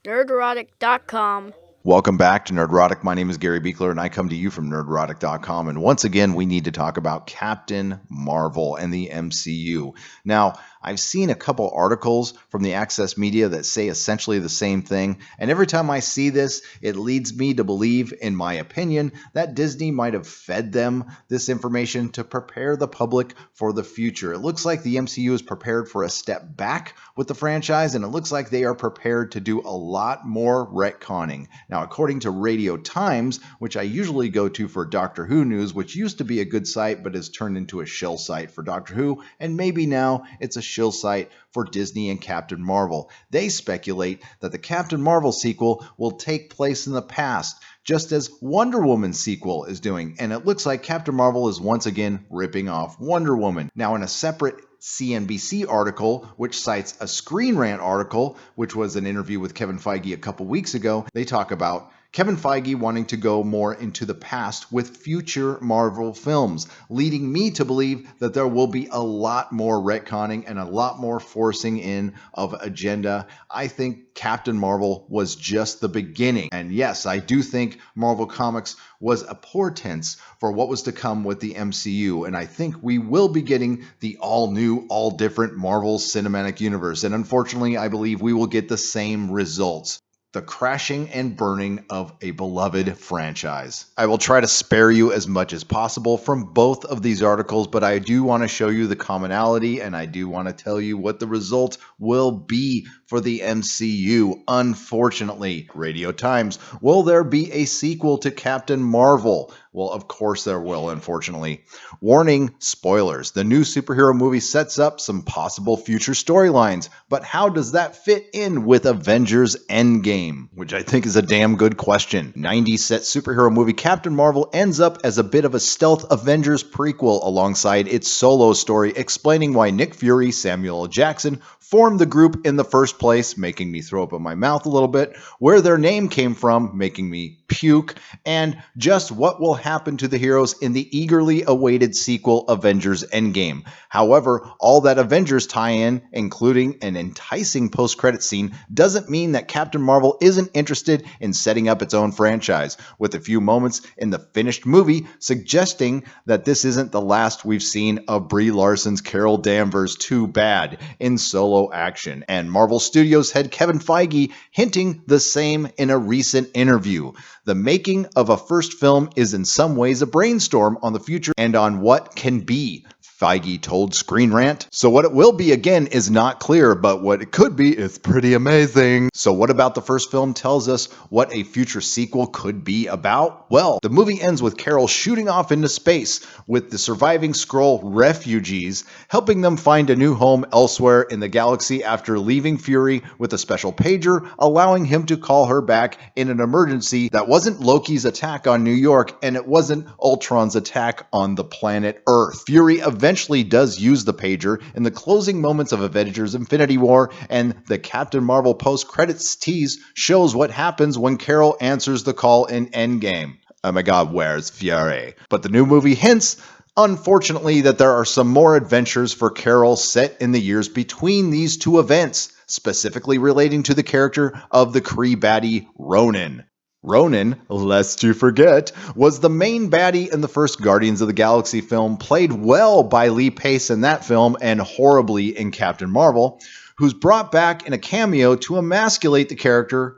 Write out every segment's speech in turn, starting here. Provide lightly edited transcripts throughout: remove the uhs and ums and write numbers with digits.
Nerdrotic.com. Welcome back to Nerdrotic. My name is Gary Beekler, and I come to you from Nerdrotic.com. And once again, we need to talk about Captain Marvel and the MCU. Now, I've seen a couple articles from the Access Media that say essentially the same thing. And every time I see this, it leads me to believe, in my opinion, that Disney might have fed them this information to prepare the public for the future. It looks like the MCU is prepared for a step back with the franchise, and it looks like they are prepared to do a lot more retconning. Now, according to Radio Times, which I usually go to for Doctor Who news, which used to be a good site but has turned into a shill site for Doctor Who, and maybe now it's a shill site for Disney and Captain Marvel. They speculate that the Captain Marvel sequel will take place in the past, just as Wonder Woman's sequel is doing, and it looks like Captain Marvel is once again ripping off Wonder Woman. Now, in a separate CNBC article, which cites a Screen Rant article, which was an interview with Kevin Feige a couple weeks ago, they talk about Kevin Feige wanting to go more into the past with future Marvel films, leading me to believe that there will be a lot more retconning and a lot more forcing in of agenda. I think Captain Marvel was just the beginning. And yes, I do think Marvel Comics was a portent for what was to come with the MCU. And I think we will be getting the all new, all different Marvel Cinematic Universe. And unfortunately, I believe we will get the same results. The crashing and burning of a beloved franchise. I will try to spare you as much as possible from both of these articles, but I do want to show you the commonality, and I do want to tell you what the result will be for the MCU. Unfortunately, Radio Times, will there be a sequel to Captain Marvel? Well, of course there will, unfortunately. Warning, spoilers. The new superhero movie sets up some possible future storylines, but how does that fit in with Avengers Endgame? Which I think is a damn good question. 90s set superhero movie Captain Marvel ends up as a bit of a stealth Avengers prequel alongside its solo story, explaining why Nick Fury, Samuel L. Jackson formed the group in the first place, making me throw up in my mouth a little bit, where their name came from, making me puke, and just what will happen to the heroes in the eagerly awaited sequel Avengers Endgame. However, all that Avengers tie-in, including an enticing post-credit scene, doesn't mean that Captain Marvel isn't interested in setting up its own franchise, with a few moments in the finished movie suggesting that this isn't the last we've seen of Brie Larson's Carol Danvers too bad in solo action, and Marvel Studios head Kevin Feige hinting the same in a recent interview. The making of a first film is in some ways a brainstorm on the future and on what can be, Feige told Screen Rant. So what it will be, again, is not clear, but what it could be is pretty amazing. So what about the first film tells us what a future sequel could be about? Well, the movie ends with Carol shooting off into space with the surviving Skrull refugees, helping them find a new home elsewhere in the galaxy after leaving Fury with a special pager, allowing him to call her back in an emergency that wasn't Loki's attack on New York, and it wasn't Ultron's attack on the planet Earth. Fury eventually does use the pager in the closing moments of Avengers Infinity War, and the Captain Marvel post-credits tease shows what happens when Carol answers the call in Endgame. Oh my god, where's Fury? But the new movie hints, unfortunately, that there are some more adventures for Carol set in the years between these two events, specifically relating to the character of the Kree baddie Ronan. Ronan, lest you forget, was the main baddie in the first Guardians of the Galaxy film, played well by Lee Pace in that film and horribly in Captain Marvel, who's brought back in a cameo to emasculate the character,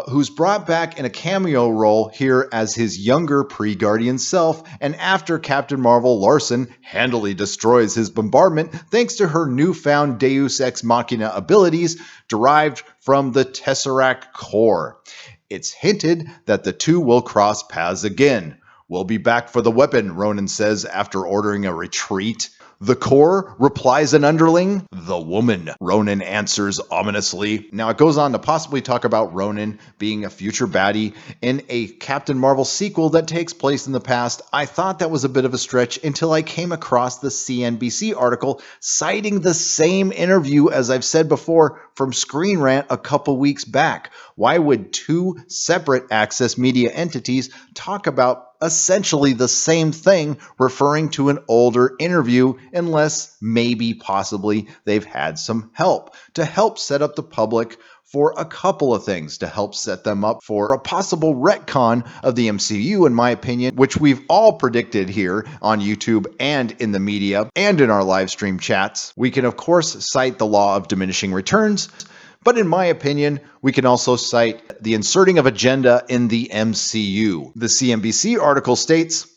who's brought back in a cameo role here as his younger pre-Guardian self, and after Captain Marvel, Larson handily destroys his bombardment thanks to her newfound Deus Ex Machina abilities derived from the Tesseract core. It's hinted that the two will cross paths again. We'll be back for the weapon, Ronan says after ordering a retreat. The core, replies an underling. The woman, Ronan answers ominously. Now it goes on to possibly talk about Ronan being a future baddie in a Captain Marvel sequel that takes place in the past. I thought that was a bit of a stretch until I came across the CNBC article citing the same interview, as I've said before, from Screen Rant a couple weeks back. Why would two separate Access Media entities talk about essentially the same thing, referring to an older interview, unless maybe possibly they've had some help to help set up the public for a couple of things, to help set them up for a possible retcon of the MCU, in my opinion, which we've all predicted here on YouTube and in the media and in our live stream chats. We can, of course, cite the law of diminishing returns, but in my opinion, we can also cite the inserting of agenda in the MCU. The CNBC article states,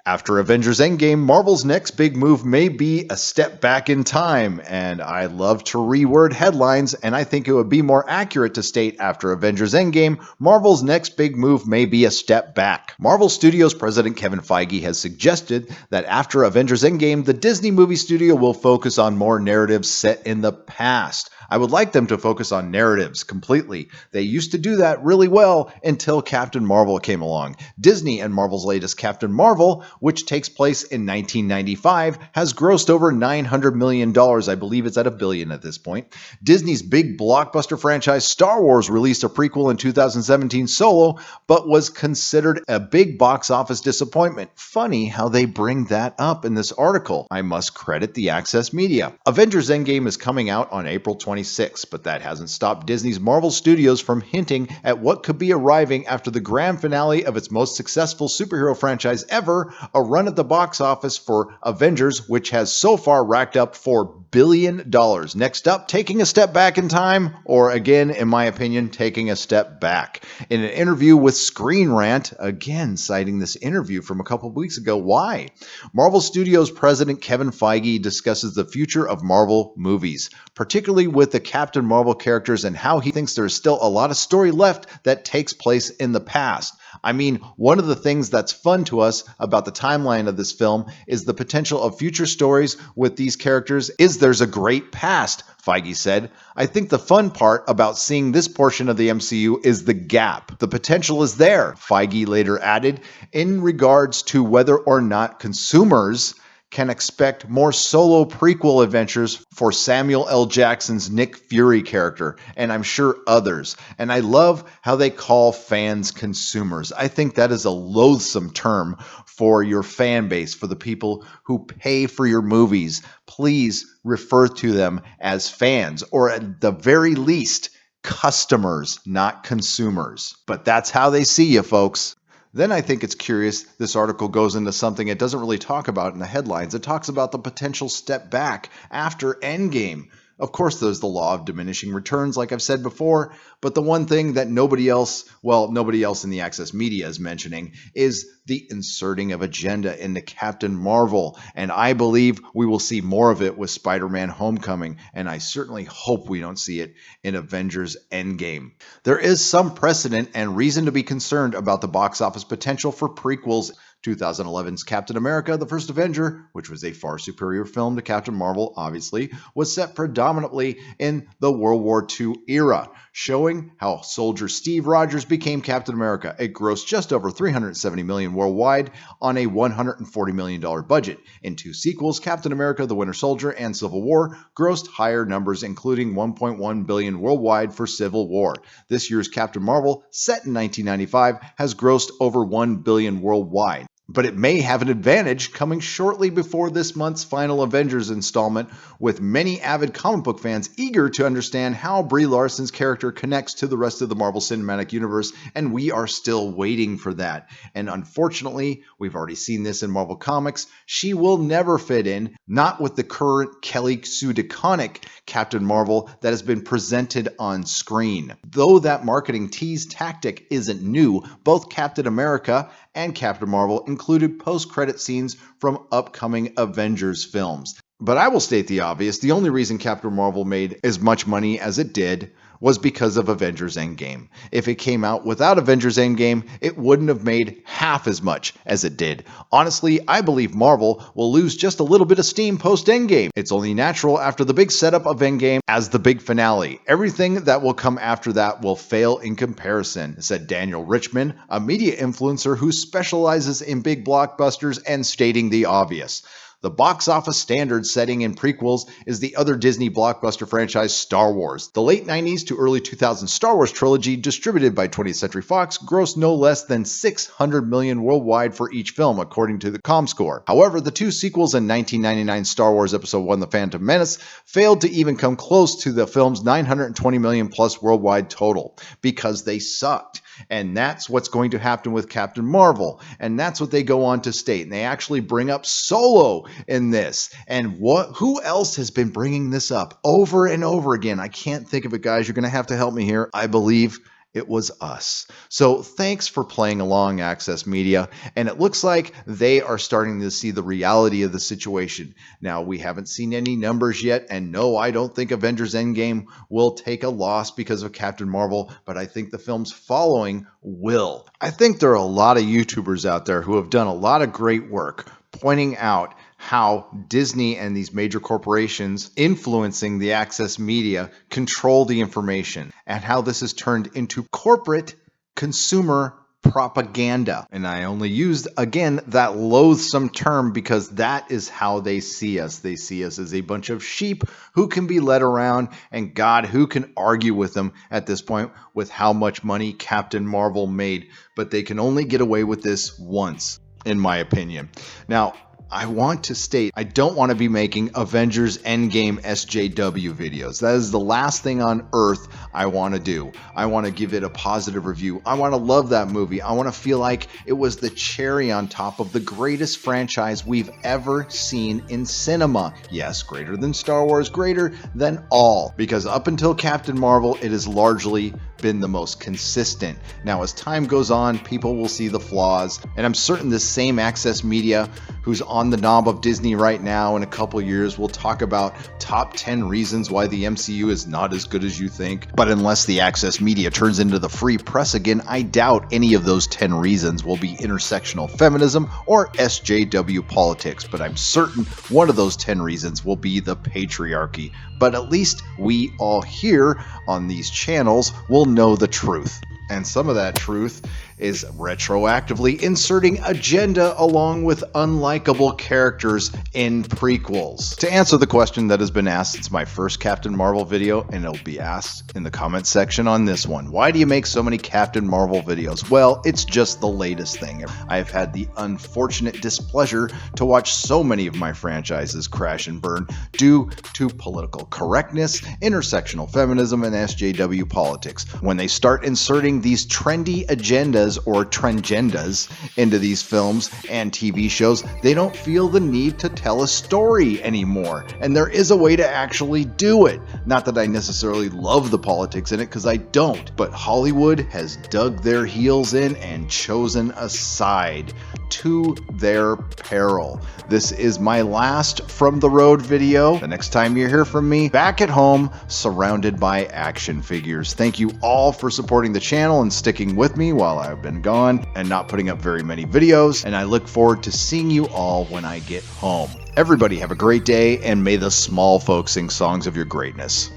after Avengers Endgame, Marvel's next big move may be a step back in time. And I love to reword headlines, and I think it would be more accurate to state after Avengers Endgame, Marvel's next big move may be a step back. Marvel Studios president Kevin Feige has suggested that after Avengers Endgame, the Disney movie studio will focus on more narratives set in the past. I would like them to focus on narratives completely. They used to do that really well until Captain Marvel came along. Disney and Marvel's latest Captain Marvel, which takes place in 1995, has grossed over $900 million. I believe it's at $1 billion at this point. Disney's big blockbuster franchise Star Wars released a prequel in 2017, Solo, but was considered a big box office disappointment. Funny how they bring that up in this article. I must credit the Access Media. Avengers Endgame is coming out on April 26, but that hasn't stopped Disney's Marvel Studios from hinting at what could be arriving after the grand finale of its most successful superhero franchise ever, a run at the box office for Avengers, which has so far racked up $4 billion. Next up, taking a step back in time, or again, in my opinion, taking a step back. In an interview with Screen Rant, again citing this interview from a couple of weeks ago, why? Marvel Studios president Kevin Feige discusses the future of Marvel movies, particularly with the Captain Marvel characters and how he thinks there's still a lot of story left that takes place in the past. I mean, one of the things that's fun to us about the timeline of this film is the potential of future stories with these characters is there's a great past, Feige said. I think the fun part about seeing this portion of the MCU is the gap. The potential is there, Feige later added, in regards to whether or not consumers can expect more solo prequel adventures for Samuel L. Jackson's Nick Fury character, and I'm sure others. And I love how they call fans consumers. I think that is a loathsome term for your fan base, for the people who pay for your movies. Please refer to them as fans, or at the very least, customers, not consumers. But that's how they see you, folks. Then I think it's curious, this article goes into something it doesn't really talk about in the headlines. It talks about the potential step back after Endgame. Of course, there's the law of diminishing returns, like I've said before, but the one thing that nobody else in the Access Media is mentioning is the inserting of agenda into Captain Marvel. And I believe we will see more of it with Spider-Man Homecoming, and I certainly hope we don't see it in Avengers Endgame. There is some precedent and reason to be concerned about the box office potential for prequels. 2011's Captain America, the First Avenger, which was a far superior film to Captain Marvel, obviously, was set predominantly in the World War II era, showing how soldier Steve Rogers became Captain America. It grossed just over $370 million worldwide on a $140 million budget. In two sequels, Captain America, the Winter Soldier, and Civil War, grossed higher numbers, including $1.1 billion worldwide for Civil War. This year's Captain Marvel, set in 1995, has grossed over $1 billion worldwide. But it may have an advantage coming shortly before this month's final Avengers installment, with many avid comic book fans eager to understand how Brie Larson's character connects to the rest of the Marvel Cinematic Universe, and we are still waiting for that. And unfortunately, we've already seen this in Marvel Comics, she will never fit in, not with the current Kelly Sue DeConnick Captain Marvel that has been presented on screen. Though that marketing tease tactic isn't new, both Captain America and Captain Marvel included post-credit scenes from upcoming Avengers films. But I will state the obvious, the only reason Captain Marvel made as much money as it did was because of Avengers Endgame. If it came out without Avengers Endgame, it wouldn't have made half as much as it did. Honestly, I believe Marvel will lose just a little bit of steam post-Endgame. It's only natural after the big setup of Endgame as the big finale. Everything that will come after that will fail in comparison, said Daniel Richman, a media influencer who specializes in big blockbusters and stating the obvious. The box office standard setting in prequels is the other Disney blockbuster franchise Star Wars. The late 90s to early 2000s Star Wars trilogy, distributed by 20th Century Fox, grossed no less than $600 million worldwide for each film, according to the ComScore. However, the two sequels in 1999 Star Wars Episode 1 The Phantom Menace failed to even come close to the film's $920 million plus worldwide total because they sucked. And that's what's going to happen with Captain Marvel. And that's what they go on to state. And they actually bring up Solo in this. And who else has been bringing this up over and over again? I can't think of it, guys. You're going to have to help me here. I believe it was us. So thanks for playing along, Access Media. And it looks like they are starting to see the reality of the situation. Now, we haven't seen any numbers yet. And no, I don't think Avengers Endgame will take a loss because of Captain Marvel, but I think the films following will. I think there are a lot of YouTubers out there who have done a lot of great work pointing out how Disney and these major corporations influencing the access media control the information and how this is turned into corporate consumer propaganda. And I only used, again, that loathsome term because that is how they see us. They see us as a bunch of sheep who can be led around, and God, who can argue with them at this point with how much money Captain Marvel made. But they can only get away with this once, in my opinion. Now, I want to state, I don't want to be making Avengers Endgame SJW videos. That is the last thing on earth I want to do. I want to give it a positive review. I want to love that movie. I want to feel like it was the cherry on top of the greatest franchise we've ever seen in cinema. Yes, greater than Star Wars, greater than all. Because up until Captain Marvel, it has largely been the most consistent. Now, as time goes on, people will see the flaws, and I'm certain this same access media who's on the knob of Disney right now in a couple years will talk about top 10 reasons why the MCU is not as good as you think. But unless the access media turns into the free press again, I doubt any of those 10 reasons will be intersectional feminism or SJW politics. But I'm certain one of those 10 reasons will be the patriarchy. But at least we all here on these channels will know the truth. And some of that truth is retroactively inserting agenda along with unlikable characters in prequels. To answer the question that has been asked since my first Captain Marvel video, and it'll be asked in the comment section on this one, why do you make so many Captain Marvel videos? Well, it's just the latest thing. I've had the unfortunate displeasure to watch so many of my franchises crash and burn due to political correctness, intersectional feminism, and SJW politics. When they start inserting these trendy agendas or trendgendas into these films and TV shows, they don't feel the need to tell a story anymore. And there is a way to actually do it. Not that I necessarily love the politics in it, because I don't. But Hollywood has dug their heels in and chosen a side to their peril. This is my last From the Road video. The next time you hear from me, back at home, surrounded by action figures. Thank you all for supporting the channel and sticking with me while I've been gone and not putting up very many videos. And I look forward to seeing you all when I get home. Everybody have a great day, and may the small folks sing songs of your greatness.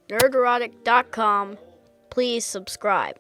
Nerderotic.com. Please subscribe.